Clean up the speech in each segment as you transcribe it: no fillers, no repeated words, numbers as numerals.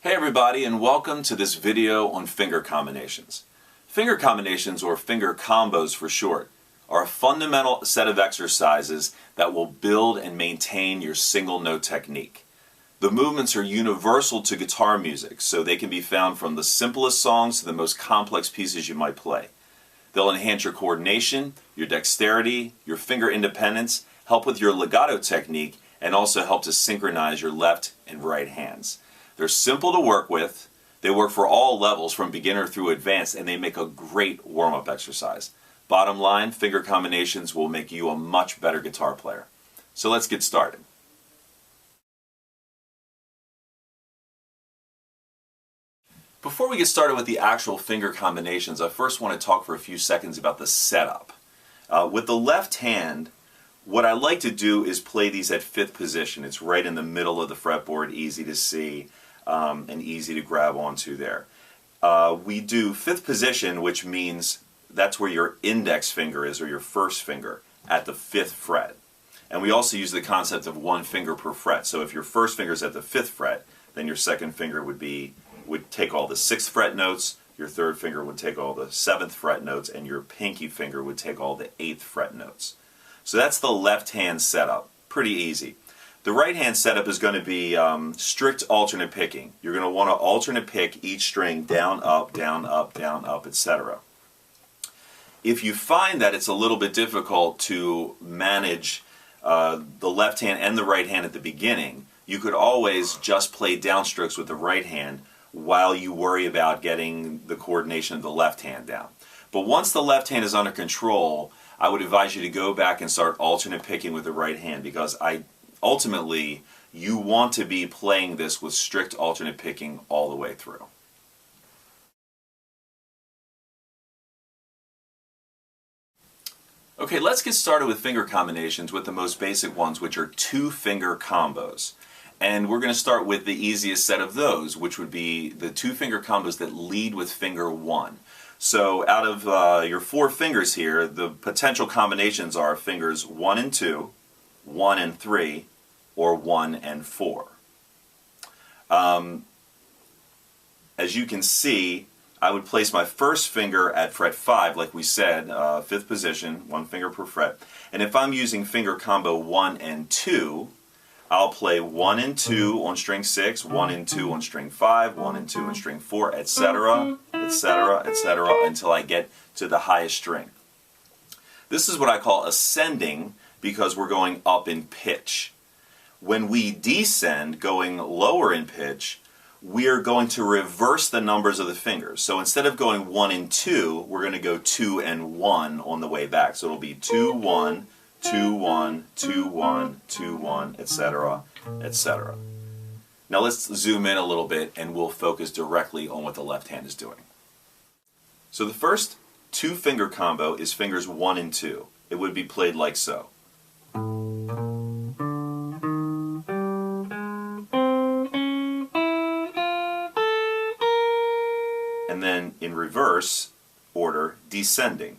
Hey everybody, and welcome to this video on finger combinations. Finger combinations, or finger combos for short, are a fundamental set of exercises that will build and maintain your single note technique. The movements are universal to guitar music, so they can be found from the simplest songs to the most complex pieces you might play. They'll enhance your coordination, your dexterity, your finger independence, help with your legato technique, and also help to synchronize your left and right hands. They're simple to work with, they work for all levels from beginner through advanced, and they make a great warm-up exercise. Bottom line, finger combinations will make you a much better guitar player. So let's get started. Before we get started with the actual finger combinations, I first want to talk for a few seconds about the setup. With the left hand, what I like to do is play these at fifth position. It's right in the middle of the fretboard, easy to see and easy to grab onto there. We do fifth position, which means that's where your index finger is, or your first finger, at the fifth fret. And we also use the concept of one finger per fret. So if your first finger is at the fifth fret, then your second finger would take all the sixth fret notes, your third finger would take all the seventh fret notes, and your pinky finger would take all the eighth fret notes. So that's the left hand setup. Pretty easy. The right hand setup is going to be strict alternate picking. You're going to want to alternate pick each string down, up, down, up, down, up, etc. If you find that it's a little bit difficult to manage the left hand and the right hand at the beginning, you could always just play downstrokes with the right hand while you worry about getting the coordination of the left hand down. But once the left hand is under control, I would advise you to go back and start alternate picking with the right hand, because ultimately you want to be playing this with strict alternate picking all the way through. Okay, let's get started with finger combinations with the most basic ones, which are two finger combos. And we're going to start with the easiest set of those, which would be the two finger combos that lead with finger one. So out of your four fingers here, the potential combinations are fingers 1 and 2, 1 and 3, or 1 and 4. As you can see, I would place my first finger at fret 5, like we said, fifth position, one finger per fret. And if I'm using finger combo 1 and 2, I'll play 1 and 2 on string 6, 1 and 2 on string 5, 1 and 2 on string 4, etc., etc., etc., until I get to the highest string. This is what I call ascending, because we're going up in pitch. When we descend, going lower in pitch, we are going to reverse the numbers of the fingers. So instead of going 1 and 2, we're going to go 2 and 1 on the way back. So it'll be 2, 1, 2, 1, 2, 1, 2, 1, etc., etc. Now let's zoom in a little bit and we'll focus directly on what the left hand is doing. So the first two finger combo is fingers 1 and 2. It would be played like so. And then in reverse order, descending.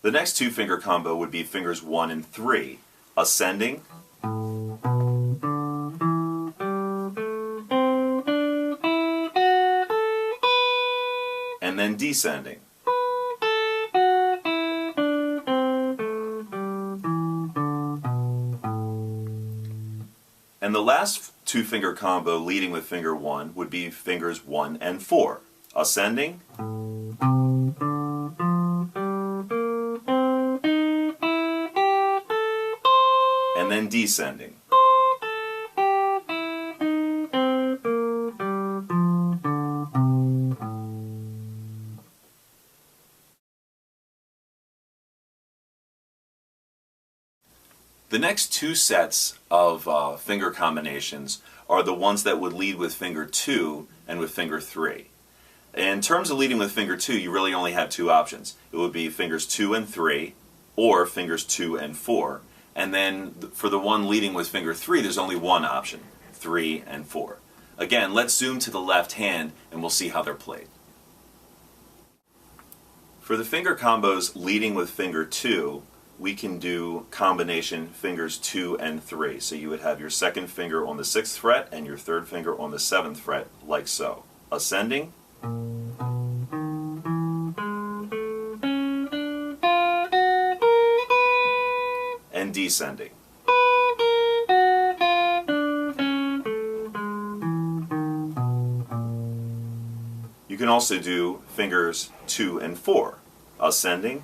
The next two finger combo would be fingers 1 and 3, ascending, and then descending. And the last two finger combo leading with finger 1 would be fingers 1 and 4, ascending, and then descending. The next two sets of finger combinations are the ones that would lead with finger 2 and with finger 3. In terms of leading with finger 2, you really only have two options. It would be fingers 2 and 3, or fingers 2 and 4. And then for the one leading with finger 3, there's only one option, 3 and 4. Again, let's zoom to the left hand and we'll see how they're played. For the finger combos leading with finger 2, we can do combination fingers 2 and 3. So you would have your second finger on the 6th fret and your third finger on the 7th fret, like so. Ascending, and descending. You can also do fingers 2 and 4, ascending,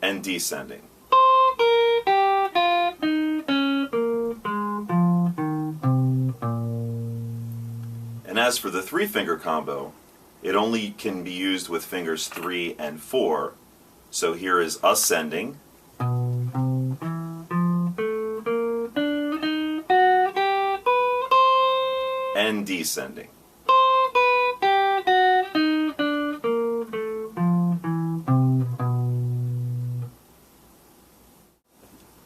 and descending. And as for the 3-finger combo, it only can be used with fingers 3 and 4. So here is ascending, and descending.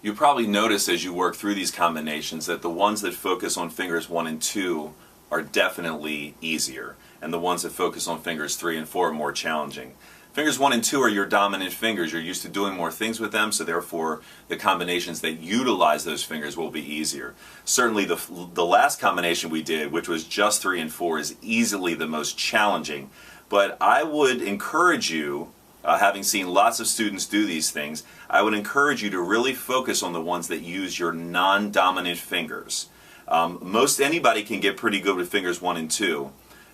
You probably notice as you work through these combinations that the ones that focus on fingers 1 and 2 are definitely easier, and the ones that focus on fingers 3 and 4 are more challenging. Fingers 1 and 2 are your dominant fingers. You're used to doing more things with them, so therefore the combinations that utilize those fingers will be easier. Certainly the last combination we did, which was just 3 and 4, is easily the most challenging. But I would encourage you, having seen lots of students do these things, I would encourage you to really focus on the ones that use your non-dominant fingers. Most anybody can get pretty good with fingers 1 and 2,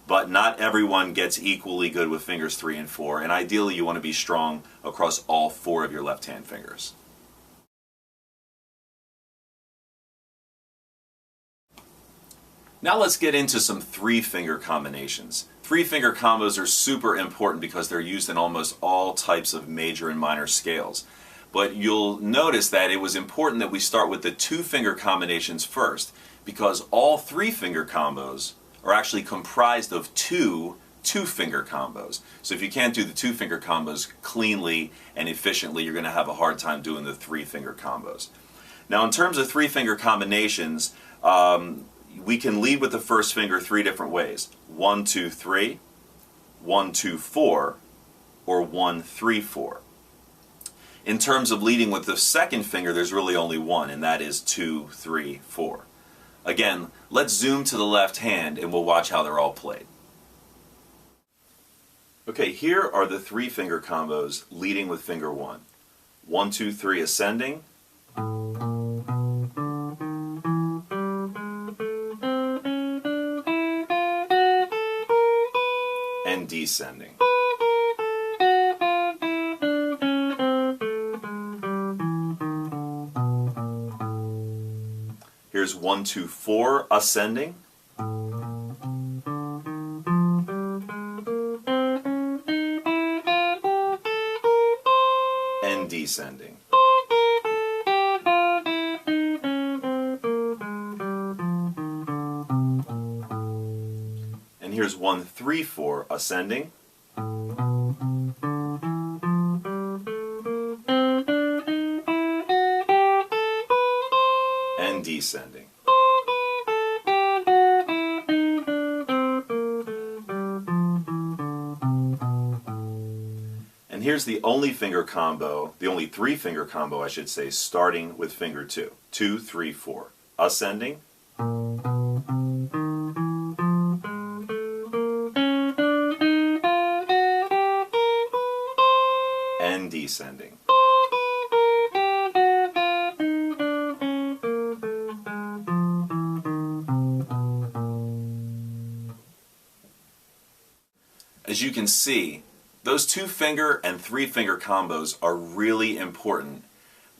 but not everyone gets equally good with fingers 3 and 4, and ideally you want to be strong across all 4 of your left hand fingers. Now let's get into some 3-finger combinations. 3-finger combos are super important because they're used in almost all types of major and minor scales. But you'll notice that it was important that we start with the 2-finger combinations first, because all 3-finger combos are actually comprised of 2-finger combos. So if you can't do the 2-finger combos cleanly and efficiently, you're going to have a hard time doing the 3-finger combos. Now in terms of 3-finger combinations, we can lead with the first finger 3 different ways. 1, 2, 3, 1, 2, 4, or 1, 3, 4. In terms of leading with the second finger, there's really only one, and that is 2, 3, 4. Again, let's zoom to the left hand and we'll watch how they're all played. Okay, here are the 3-finger combos leading with finger 1. 1, 2, 3 ascending, and descending. Here's 1, 2, 4 ascending, and descending. And here's 1, 3, 4 ascending, and descending. And here's the only finger combo, the only 3-finger combo I should say, starting with finger 2. 2, 3, 4. Ascending, and descending. As you can see, those 2-finger and 3-finger combos are really important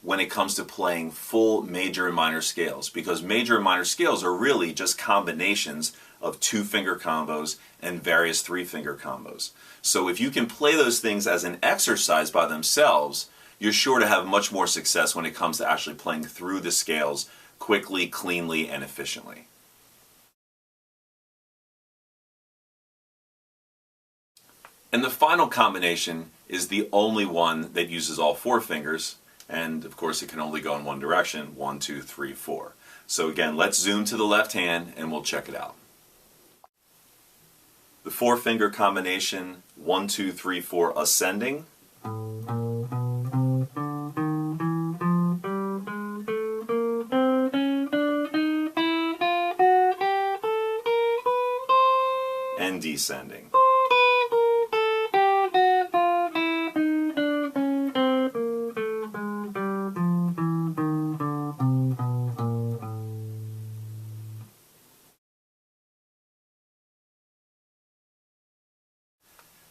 when it comes to playing full major and minor scales, because major and minor scales are really just combinations of 2-finger combos and various 3-finger combos. So if you can play those things as an exercise by themselves, you're sure to have much more success when it comes to actually playing through the scales quickly, cleanly, and efficiently. And the final combination is the only one that uses all 4 fingers, and of course it can only go in one direction, 1, 2, 3, 4. So again, let's zoom to the left hand and we'll check it out. The four-finger combination 1, 2, 3, 4 ascending. And descending.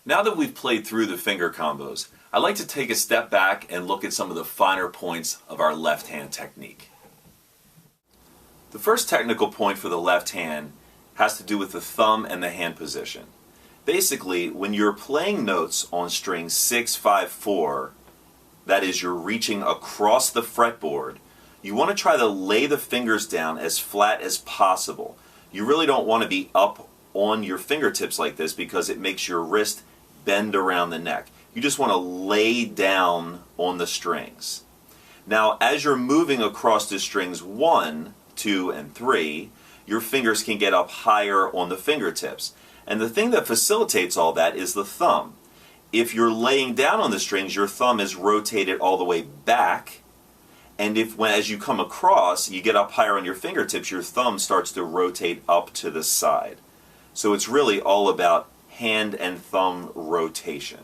Now that we've played through the finger combos, I'd like to take a step back and look at some of the finer points of our left hand technique. The first technical point for the left hand has to do with the thumb and the hand position. Basically, when you're playing notes on string 6, 5, 4, that is, you're reaching across the fretboard, you want to try to lay the fingers down as flat as possible. You really don't want to be up on your fingertips like this because it makes your wrist bend around the neck. You just want to lay down on the strings. Now, as you're moving across the strings 1, 2, and 3, your fingers can get up higher on the fingertips. And the thing that facilitates all that is the thumb. If you're laying down on the strings, your thumb is rotated all the way back, and as you come across, you get up higher on your fingertips, your thumb starts to rotate up to the side. So it's really all about hand and thumb rotation.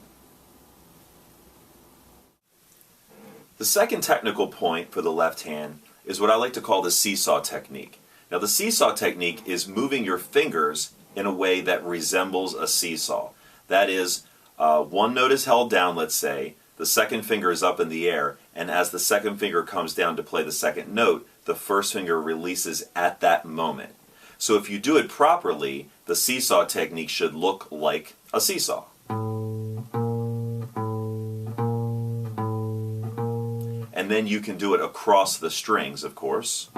The second technical point for the left hand is what I like to call the seesaw technique. Now, the seesaw technique is moving your fingers in a way that resembles a seesaw. That is, one note is held down, let's say, the second finger is up in the air, and as the second finger comes down to play the second note, the first finger releases at that moment. So if you do it properly, the seesaw technique should look like a seesaw. And then you can do it across the strings, of course.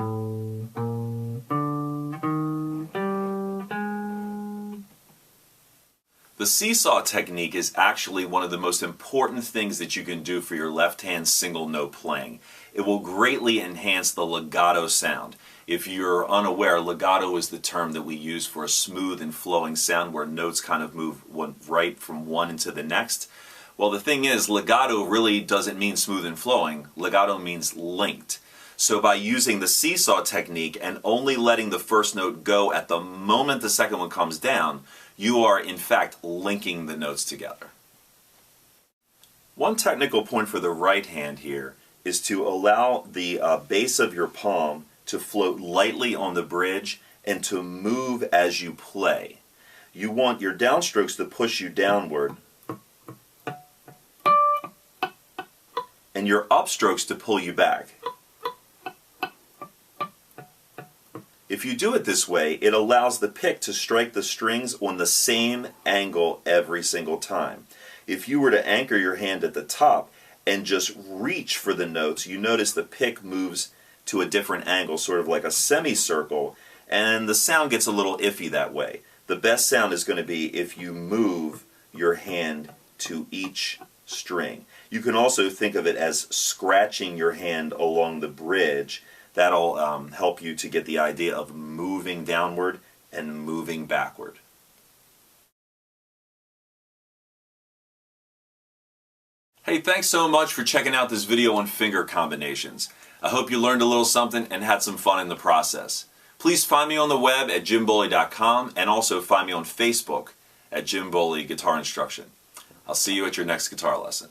The seesaw technique is actually one of the most important things that you can do for your left hand single note playing. It will greatly enhance the legato sound. If you're unaware, legato is the term that we use for a smooth and flowing sound where notes kind of move right from one into the next. Well, the thing is, legato really doesn't mean smooth and flowing. Legato means linked. So by using the seesaw technique and only letting the first note go at the moment the second one comes down, you are in fact linking the notes together. One technical point for the right hand here is to allow the base of your palm to float lightly on the bridge and to move as you play. You want your downstrokes to push you downward and your upstrokes to pull you back. If you do it this way, it allows the pick to strike the strings on the same angle every single time. If you were to anchor your hand at the top and just reach for the notes, you notice the pick moves to a different angle, sort of like a semicircle, and the sound gets a little iffy that way. The best sound is going to be if you move your hand to each string. You can also think of it as scratching your hand along the bridge. That'll help you to get the idea of moving downward and moving backward. Hey, thanks so much for checking out this video on finger combinations. I hope you learned a little something and had some fun in the process. Please find me on the web at jimbowley.com and also find me on Facebook at Jim Bowley Guitar Instruction. I'll see you at your next guitar lesson.